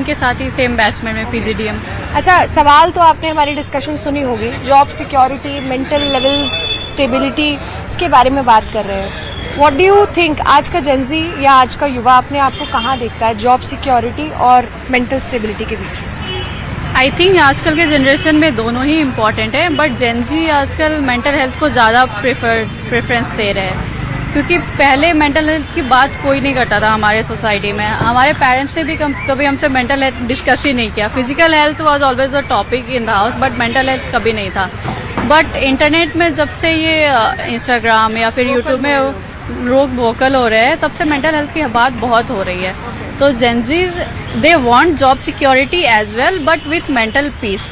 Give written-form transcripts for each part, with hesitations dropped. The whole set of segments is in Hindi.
उनके साथ ही सेम बैच में मैं PGDM। अच्छा, सवाल तो आपने हमारी डिस्कशन सुनी होगी, job security, mental levels, stability, इसके बारे में बात कर रहे हैं। व्हाट डू यू थिंक, आज का जेनजी या आज का युवा अपने आप को कहाँ देखता है जॉब सिक्योरिटी और मेंटल स्टेबिलिटी के बीच में? आई थिंक आजकल के जनरेशन में दोनों ही इम्पॉर्टेंट है, बट जेनजी आजकल मेंटल हेल्थ को ज़्यादा प्रेफरेंस दे रहे हैं, क्योंकि पहले मेंटल हेल्थ की बात कोई नहीं करता था हमारे सोसाइटी में। हमारे पेरेंट्स ने भी कभी हमसे मेंटल हेल्थ डिस्कस ही नहीं किया। Physical health was always a topic in the house, but mental health कभी नहीं था। बट इंटरनेट में जब से ये इंस्टाग्राम या फिर यूट्यूब में लोग वोकल हो रहे हैं, तब से मेंटल हेल्थ की बात बहुत हो रही है। तो Gen Zs they want job security as well, but with mental peace.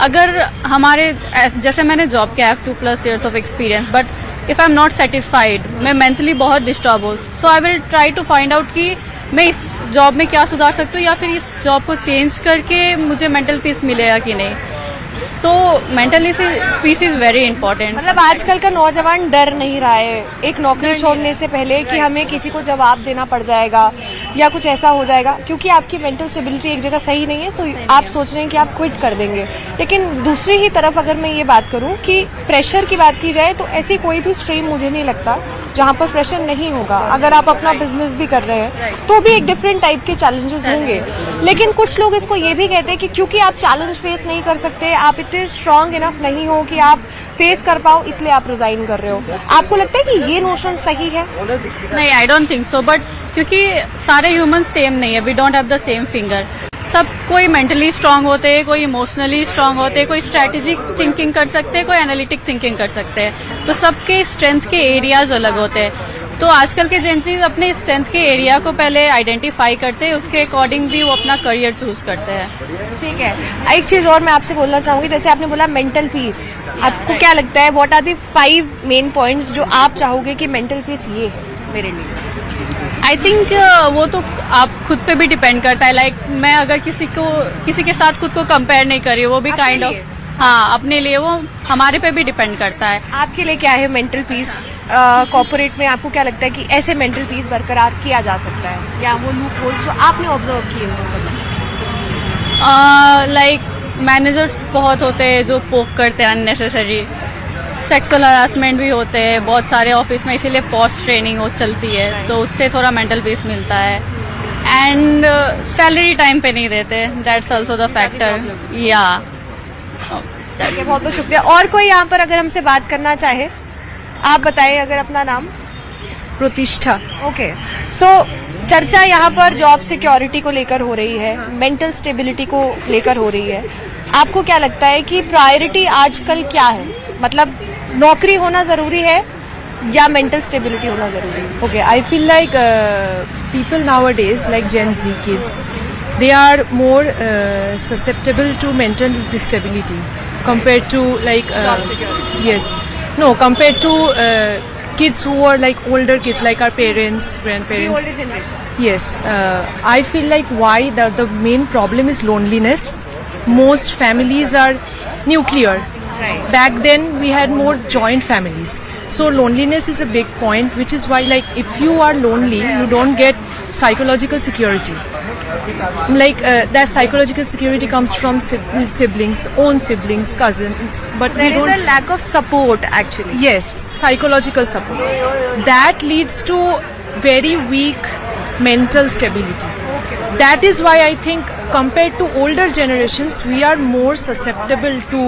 अगर हमारे जैसे मैंने जॉब किया, 2+ years of experience, but if I am not satisfied, मैं मेंटली बहुत डिस्टर्ब हूँ, so I will try to find out कि मैं इस जॉब में क्या सुधार सकती हूँ, या फिर इस जॉब को चेंज करके मुझे मेंटल पीस मिलेगा कि नहीं। तो mental peace is very important. मतलब आजकल का नौजवान डर नहीं रहा है एक नौकरी छोड़ने से पहले कि हमें किसी को जवाब देना पड़ जाएगा या कुछ ऐसा हो जाएगा, क्योंकि आपकी मेंटल स्टेबिलिटी एक जगह सही नहीं है, तो आप सोच रहे हैं कि आप क्विट कर देंगे। लेकिन दूसरी ही तरफ अगर मैं ये बात करूं कि प्रेशर की बात की जाए, तो ऐसी कोई भी स्ट्रीम मुझे नहीं लगता जहां पर प्रेशर नहीं होगा। अगर आप अपना बिजनेस भी कर रहे हैं तो भी एक डिफरेंट टाइप के चैलेंजेस होंगे। लेकिन कुछ लोग इसको ये भी कहते हैं कि क्योंकि आप चैलेंज फेस नहीं कर सकते, आप इतने स्ट्रांग इनफ नहीं हो कि आप फेस कर पाओ, इसलिए आप रिजाइन कर रहे हो। आपको लगता है कि ये नोशन सही है? नहीं, I don't think so. But क्योंकि सारे ह्यूमन सेम नहीं है, we don't have the same finger. सब कोई मेंटली स्ट्रांग होते हैं, कोई इमोशनली स्ट्रांग होते हैं, कोई स्ट्रेटेजिक थिंकिंग कर सकते हैं, कोई एनालिटिक थिंकिंग कर सकते हैं। तो सबके स्ट्रेंथ के एरियाज अलग होते हैं। तो आजकल के जेंसीज अपने स्ट्रेंथ के एरिया को पहले आइडेंटिफाई करते हैं, उसके अकॉर्डिंग भी वो अपना करियर चूज करते हैं। ठीक है, एक चीज और मैं आपसे बोलना चाहूंगी, जैसे आपने बोला मेंटल पीस, आपको क्या लगता है what are the 5 main points जो आप चाहोगे कि मेंटल पीस ये है मेरे लिए? आई थिंक वो तो आप खुद पे भी डिपेंड करता है। लाइक मैं अगर किसी के साथ खुद को कंपेयर नहीं कर रही हूँ, वो भी काइंड ऑफ, हाँ, अपने लिए, वो हमारे पे भी डिपेंड करता है। आपके लिए क्या है मेंटल पीस? कॉर्पोरेट में आपको क्या लगता है कि ऐसे मेंटल पीस बरकरार किया जा सकता है, या वो लूप होल्स जो आपने ऑब्जर्व किए हो? लाइक मैनेजर्स बहुत होते हैं जो पोक करते हैं अननेसेसरी, सेक्सुअल हरासमेंट भी होते हैं बहुत सारे ऑफिस में, इसीलिए पोस्ट ट्रेनिंग वो चलती है, तो उससे थोड़ा मेंटल पीस मिलता है। एंड सैलरी टाइम पे नहीं देते, दैट्स ऑल्सो द फैक्टर। या बहुत बहुत शुक्रिया। और कोई यहाँ पर अगर हमसे बात करना चाहे, आप बताइए अगर अपना नाम। प्रतिष्ठा। ओके, सो चर्चा यहाँ पर जॉब सिक्योरिटी को लेकर हो रही है, मेंटल स्टेबिलिटी को लेकर हो रही है। आपको क्या लगता है कि प्रायोरिटी आजकल क्या है? मतलब नौकरी होना जरूरी है या मेंटल स्टेबिलिटी होना जरूरी है? Okay, I feel like people nowadays, like Gen Z kids, they are more susceptible to mental instability compared to like yes, no, compared to kids who are like older kids, like our parents, grandparents. The older generation. Yes, I feel like why the main problem is loneliness. Most families are nuclear. Right. Back then we had more joint families, so loneliness is a big point, which is why like if you are lonely you don't get psychological security. Like that psychological security comes from siblings, own siblings, cousins, but There we is don't. a lack of support actually. Yes, psychological support. That leads to very weak mental stability. That is why I think compared to older generations we are more susceptible to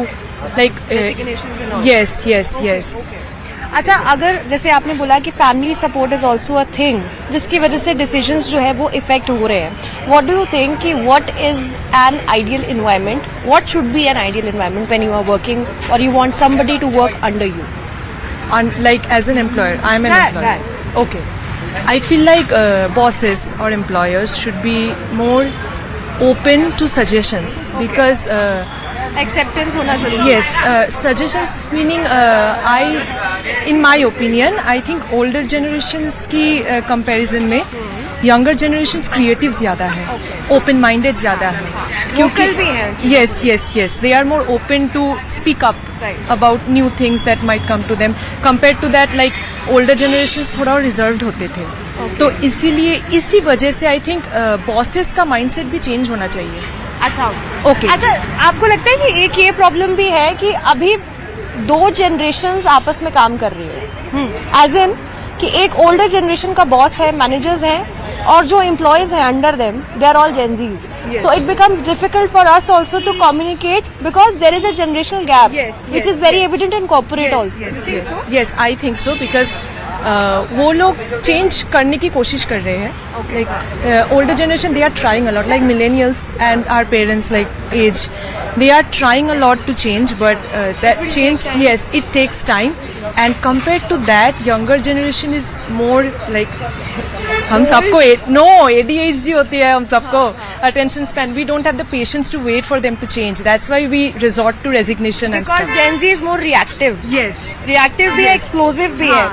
like yes. अच्छा, अगर जैसे आपने बोला कि family support is also a thing जिसकी वजह से डिसीजंस जो है वो इफेक्ट हो रहे हैं, व्हाट डू यू थिंक कि what is an ideal environment, what should be an ideal environment when you are working और you want somebody to work under you? Like as an employer, I'm an employer. Okay, I feel like bosses or employers should be more open to suggestions because acceptance होना जरूरी है। yes, suggestions meaning in my opinion I think older generations की comparison में यंगर जनरेशन क्रिएटिव ज्यादा है, ओपन माइंडेड ज्यादा है, Vocal भी हैं। yes they are more open to speak up about new things that might come to them compared to that like older generations थोड़ा और reserved होते थे। तो इसीलिए इसी वजह से आई थिंक बॉसेस का माइंडसेट भी चेंज होना चाहिए। अच्छा Okay. अच्छा, आपको लगता है कि एक ये प्रॉब्लम भी है कि अभी दो जनरेशंस आपस में काम कर रही है, एज इन कि एक ओल्डर जनरेशन का बॉस है, मैनेजर्स हैं, और जो एम्प्लॉयज हैं under them they are all Gen Zs, so it becomes difficult for us also to communicate because there is a generational gap which is very evident in corporate also. yes I think so because वो लोग चेंज करने की कोशिश कर रहे हैं, like older generation they are trying a lot, like millennials and our parents like age, they are trying a lot to change but that change, yes, it takes time and compared to that younger generation is more like हम सबको no ADHD होती है, हम सबको attention span, we don't have the patience to wait for them to change, that's why we resort to resignation and Because stuff. Gen Z is more reactive. Yes. Reactive भी है, explosive भी है।